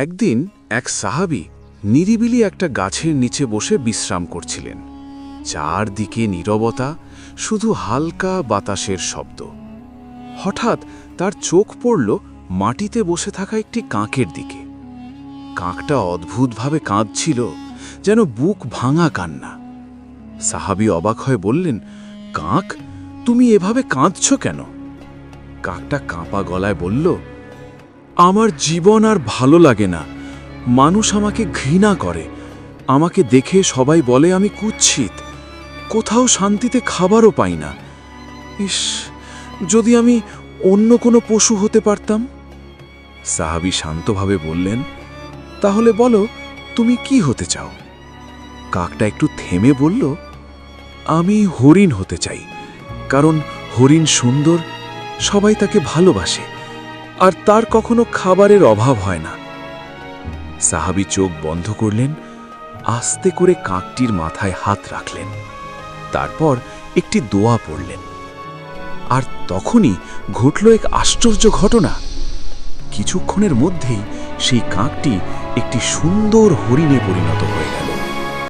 একদিন এক সাহাবী নিরিবিলি একটা গাছের নিচে বসে বিশ্রাম করছিলেন। চারদিকে নীরবতা, শুধু হালকা বাতাসের শব্দ। হঠাৎ তার চোখ পড়ল মাটিতে বসে থাকা একটি কাকের দিকে। কাকটা অদ্ভুতভাবে কাঁদছিল, যেন বুক ভাঙা কান্না। সাহাবী অবাক হয়ে বললেন, কাক, তুমি এভাবে কাঁদছ কেন? কাকটা কাঁপা গলায় বলল, আমার জীবন আর ভালো লাগে না। মানুষ আমাকে ঘৃণা করে, আমাকে দেখে সবাই বলে আমি কুৎসিত, কোথাও শান্তিতে খাবারও পাই না। ইস, যদি আমি অন্য কোনো পশু হতে পারতাম। সাহাবী শান্তভাবে বললেন, তাহলে বলো, তুমি কি হতে চাও? কাকটা একটু থেমে বলল, আমি হরিণ হতে চাই, কারণ হরিণ সুন্দর, সবাই তাকে ভালোবাসে, আর তার কখনো খাবারের অভাব হয় না। সাহাবী চোখ বন্ধ করলেন, আস্তে করে কাকটির মাথায় হাত রাখলেন, তারপর একটি দোয়া পড়লেন। আর তখনই ঘটল এক আশ্চর্য ঘটনা। কিছুক্ষণের মধ্যেই সেই কাকটি একটি সুন্দর হরিণে পরিণত হয়ে গেল।